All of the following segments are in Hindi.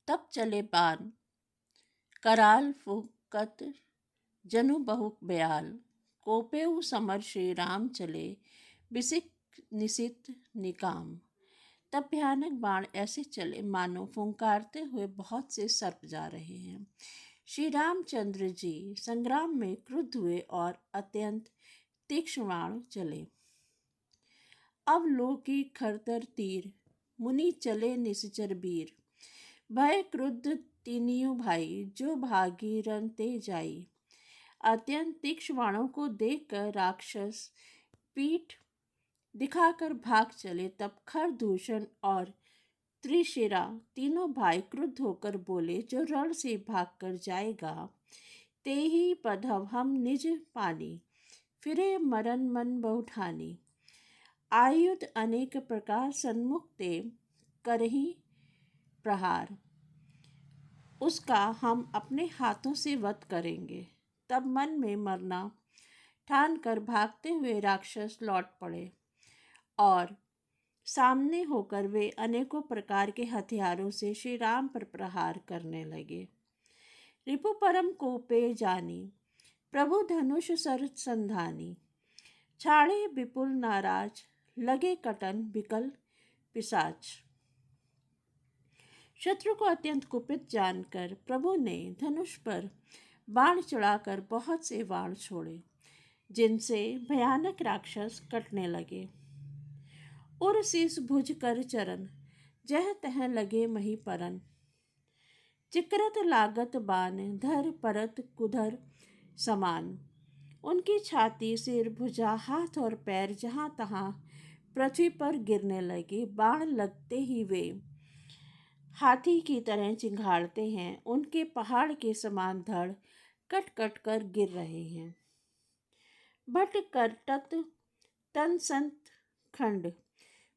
तब चले बान कराल फुकत जनु बहु बयाल। कोपेउ समर श्री राम चले बिसिक निशित निकाम। तब भयानक बाण ऐसे चले मानो फुंकारते हुए बहुत से सर्प जा रहे हैं। श्री रामचंद्र जी संग्राम में क्रुद्ध हुए और अत्यंत तीक्ष्ण बाण चले। अब लोकी खरतर तीर मुनि चले निश्चर वीर। भय क्रुद्ध तीनियों भाई जो भागी रन ते जाई। अत्यंत तीक्ष्ण बाणों को देखकर राक्षस पीठ दिखाकर भाग चले। तब खरदूषण और त्रिशिरा तीनों भाई क्रुद्ध होकर बोले, जो रण से भागकर जाएगा ते ही पधव हम निज पानी। फिरे मरन मन बहुठानी। आयुध अनेक प्रकार सन्मुख ते करही प्रहार। उसका हम अपने हाथों से वध करेंगे। तब मन में मरना ठान कर भागते हुए राक्षस लौट पड़े और सामने होकर वे अनेकों प्रकार के हथियारों से श्री राम पर प्रहार करने लगे। रिपु परम कोपे जानी प्रभु धनुष सर संधानी। छाड़े विपुल नाराज लगे कटन बिकल पिशाच। शत्रु को अत्यंत कुपित जानकर प्रभु ने धनुष पर बाण चढ़ाकर बहुत से बाण छोड़े, जिनसे भयानक राक्षस कटने लगे। उर शीस भुज कर चरण जह तह लगे मही परन। चिकरत लागत बान धर परत कुधर समान। उनकी छाती सिर भुजा हाथ और पैर जहाँ तहाँ पृथ्वी पर गिरने लगे। बाण लगते ही वे हाथी की तरह चिंघाड़ते हैं। उनके पहाड़ के समान धड़ कट कट कर गिर रहे हैं। भट करटत तन संत खंड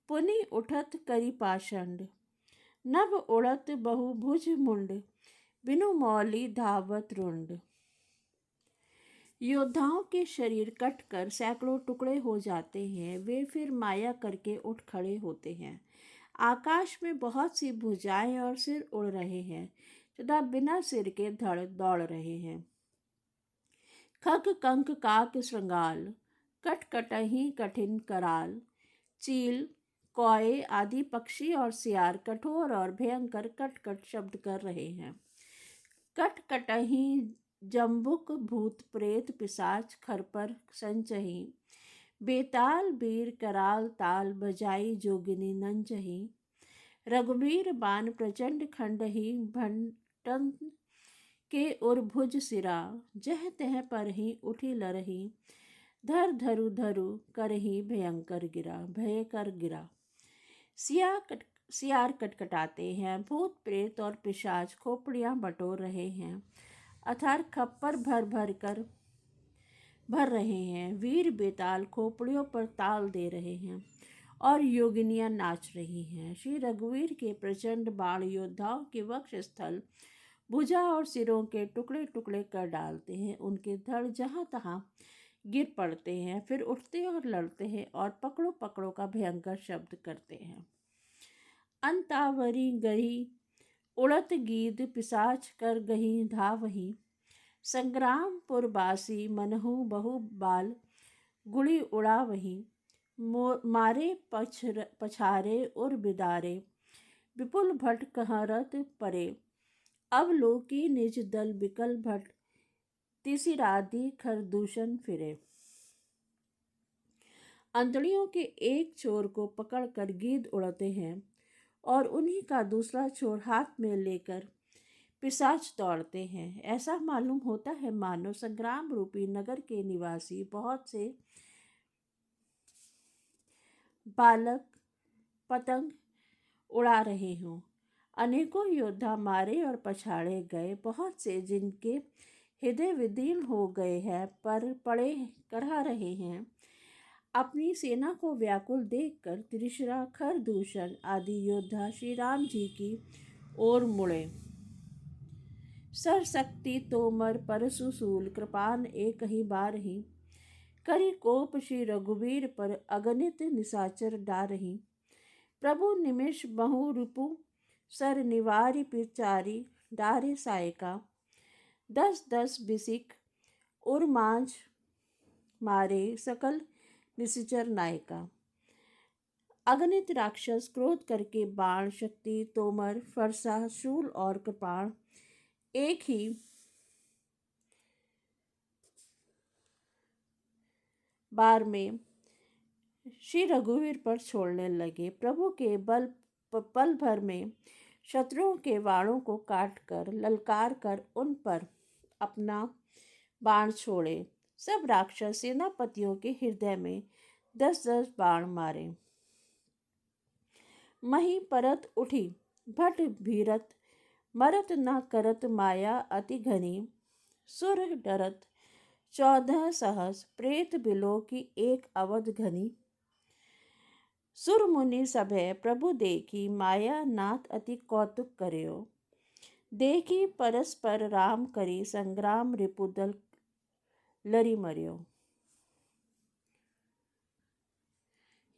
पुनि उठत करी पाषंड। नभ उड़त बहु भुज मुंड बिनु मौली धावत रुंड। योद्धाओं के शरीर कटकर सैकड़ों टुकड़े हो जाते हैं। वे फिर माया करके उठ खड़े होते हैं। आकाश में बहुत सी भुजाएं और सिर उड़ रहे हैं तथा बिना सिर के धड़ दौड़ रहे हैं। खग कंक काक श्रृंगाल कट कटही कठिन कराल। चील कौए आदि पक्षी और सियार कठोर और भयंकर कट कट शब्द कर रहे हैं। कट कटही जम्बुक भूत प्रेत पिशाच खरपर संचही। बेताल बीर कराल ताल बजाई जोगिनी नंचही। रघुवीर बान प्रचंड खंडही भंटन के उर भुज सिरा। जह तह पर ही उठी लरही धर धरु धरु करही भयंकर गिरा भय कर गिरा। सियार कटकटाते हैं। भूत प्रेत और पिशाच खोपड़ियां बटोर रहे हैं अर्थात खप्पर भर रहे हैं। वीर बेताल खोपड़ियों पर ताल दे रहे हैं और योगिनियां नाच रही हैं। श्री रघुवीर के प्रचंड बाण योद्धाओं के वक्ष स्थल भुजा और सिरों के टुकड़े टुकड़े कर डालते हैं। उनके धड़ जहाँ तहाँ गिर पड़ते हैं, फिर उठते और लड़ते हैं और पकड़ो पकड़ो का भयंकर शब्द करते हैं। अंतावरी गही उड़त गीद पिशाच कर गही धावही। संग्रामपुरबासी मनहु बहु बाल गुड़ी उड़ा वही। मारे पछारे उर बिदारे विपुल भट कहरत परे। अवलोकी निज दल बिकल भट तिसिरादि खरदूषण फिरे। अंतड़ियों के एक छोर को पकड़कर गीद उड़ते हैं और उन्हीं का दूसरा छोर हाथ में लेकर पिशाच दौड़ते हैं। ऐसा मालूम होता है मानो संग्राम रूपी नगर के निवासी बहुत से बालक पतंग उड़ा रहे हों। अनेकों योद्धा मारे और पछाड़े गए। बहुत से जिनके हृदय विदीर्ण हो गए हैं पर पड़े करहा रहे हैं। अपनी सेना को व्याकुल देखकर त्रिशिरा खरदूषण आदि योद्धा श्री राम जी की ओर मुड़े। सरशक्ति तोमर परशुशूल कृपान एक ही बार ही। करी कोप श्री रघुवीर पर अगणित निशाचर डारही। प्रभु निमिष बहु रिपु सर निवारी पिचारी डारे सायका, 10 10 बिसिक उर्मांझ मारे सकल निशिचर नायका। अगणित राक्षस क्रोध करके बाण शक्ति तोमर फरसा शूल और कृपाण एक ही बार में श्री रघुवीर पर छोड़ने लगे। प्रभु के बल पल भर में शत्रुओं के वाणों को काट कर ललकार कर उन पर अपना बाण छोड़े। सब राक्षस सेनापतियों के हृदय में 10 10 बाण मारे। मही परत उठी भट भीरत, मरत न करत माया अति घनी। सुर डरत 14 सहस, प्रेत बिलो की एक अवध घनी। सुर मुनि सभय प्रभु देखी, माया नाथ अति कौतुक करयो। देखी परस्पर राम करी, संग्राम रिपुदल लरी मर्यो।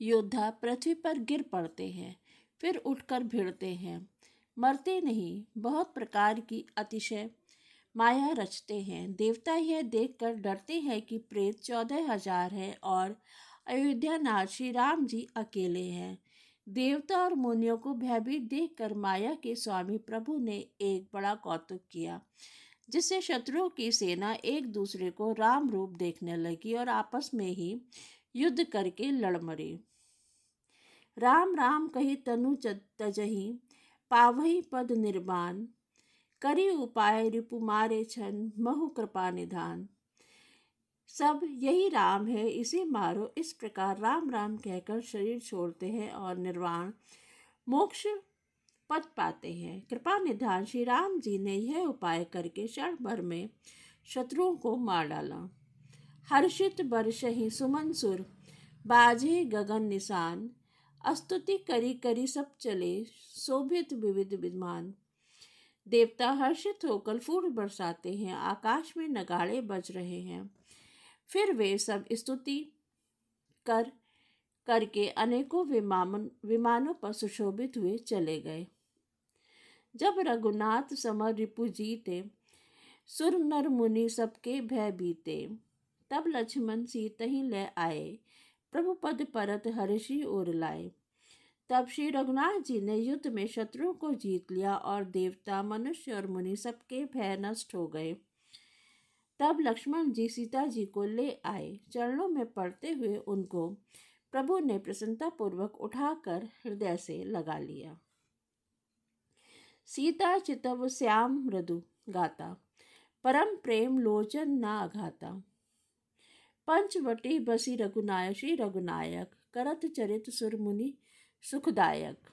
योद्धा पृथ्वी पर गिर पड़ते हैं, फिर उठकर भिड़ते हैं, मरते नहीं। बहुत प्रकार की अतिशय माया रचते हैं। देवता यह देखकर डरते हैं कि प्रेत 14,000 है और अयोध्या नाथ श्री राम जी अकेले हैं। देवता और मुनियों को भयभीत देखकर माया के स्वामी प्रभु ने एक बड़ा कौतुक किया, जिससे शत्रुओं की सेना एक दूसरे को राम रूप देखने लगी और आपस में ही युद्ध करके लड़ मरी। राम राम कही तनु तजही, पावही पद निर्माण। करी उपाय रिपु मारे छन, महु कृपा निधान। सब यही राम है, इसे मारो। इस प्रकार राम राम कहकर शरीर छोड़ते हैं और निर्वाण मोक्ष पद पाते हैं। कृपा निधान श्री राम जी ने यह उपाय करके क्षण भर में शत्रुओं को मार डाला। हर्षित बरसहि सुमन सुर, बाजे गगन निशान। स्तुति करी करी सब चले, शोभित विविध विद्वान। देवता हर्षित होकर फूल बरसाते हैं, आकाश में नगाड़े बज रहे हैं। फिर वे सब स्तुति करके अनेकों विमानों पर सुशोभित हुए चले गए। जब रघुनाथ समर रिपु जीते, सुर नर मुनि सबके भय बीते। तब लक्ष्मण सीतहि ले आए, प्रभु पद परत हर्षि उर लाए। तब श्री रघुनाथ जी ने युद्ध में शत्रुओं को जीत लिया और देवता मनुष्य और मुनि सबके भय नष्ट हो गए। तब लक्ष्मण जी सीता जी को ले आए। चरणों में पड़ते हुए उनको प्रभु ने प्रसन्नतापूर्वक उठाकर हृदय से लगा लिया। सीता चितव श्याम मृदु गाता, परम प्रेम लोचन ना अघाता। पंचवटी बसी रघुनायक श्री रघुनायक, करत चरित सुर मुनि सुखदायक।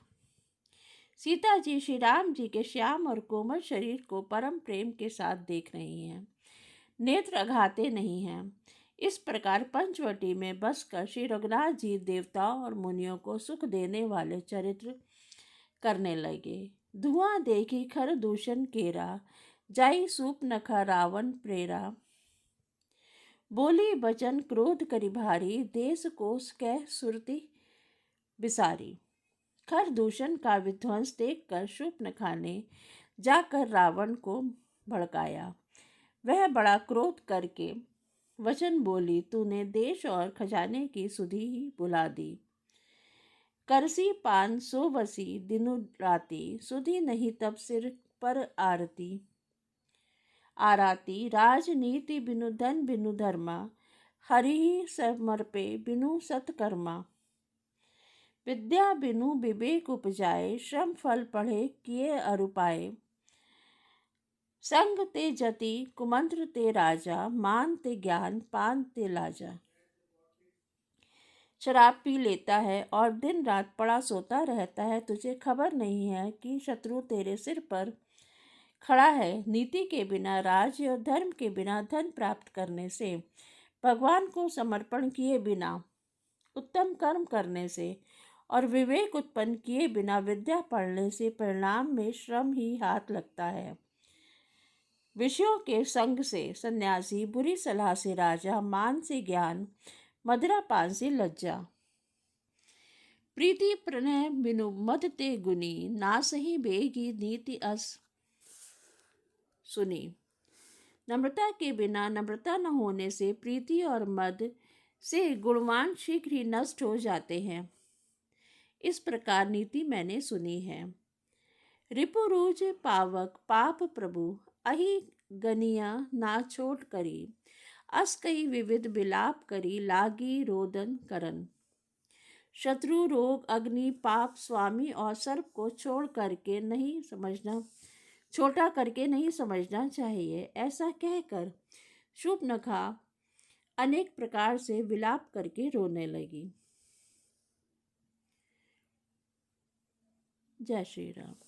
सीता जी श्री राम जी के श्याम और कोमल शरीर को परम प्रेम के साथ देख रही हैं, नेत्र अघाते नहीं हैं। इस प्रकार पंचवटी में बसकर श्री रघुनाथ जी देवताओं और मुनियों को सुख देने वाले चरित्र करने लगे। धुआं देखी खर दूषण केरा, जाई सूप नखा रावण प्रेरा। बोली बचन क्रोध करि भारी, देश कोस कह सुरति बिसारी। खर दूषण का विध्वंस देखकर शूर्पणखा ने जाकर रावण को भड़काया। वह बड़ा क्रोध करके वचन बोली, तूने देश और खजाने की सुधि ही बुला दी। करसी पान सो वसी दिनु राती, सुधि नहीं तब सिर पर आराती। राजनीति बिनु धन बिनु धर्मा, हरि समर्पे बिनु सत्कर्मा। विद्या बिनु विवेक उपजाए, श्रम फल पढ़े किए अरुपाए। संग ते जति कुमंत्र ते राजा, मान ते ज्ञान पान ते लाजा। शराब पी लेता है और दिन रात पड़ा सोता रहता है, तुझे खबर नहीं है कि शत्रु तेरे सिर पर खड़ा है। नीति के बिना राज्य और धर्म के बिना धन प्राप्त करने से, भगवान को समर्पण किए बिना उत्तम कर्म करने से और विवेक उत्पन्न किए बिना विद्या पढ़ने से परिणाम में श्रम ही हाथ लगता है। विषयों के संग से सन्यासी, बुरी सलाह से राजा, मान से ज्ञान, मदिरा पान से लज्जा। प्रीति प्रणय बिनु मद ते गुनी, ना सही बेगी नीति अस सुनी। नम्रता के बिना, नम्रता न होने से प्रीति और मद से गुणवान शीघ्र ही नष्ट हो जाते हैं। इस प्रकार नीति मैंने सुनी है। रिपुरुज पावक पाप प्रभु, अहि गनिया ना छोट करी, अस कई विविध विलाप करी, लागी रोदन करन। शत्रु रोग अग्नि पाप स्वामी और सर्प को छोटा करके नहीं समझना चाहिए। ऐसा कहकर शूर्पणखा अनेक प्रकार से विलाप करके रोने लगी। जय श्री राम।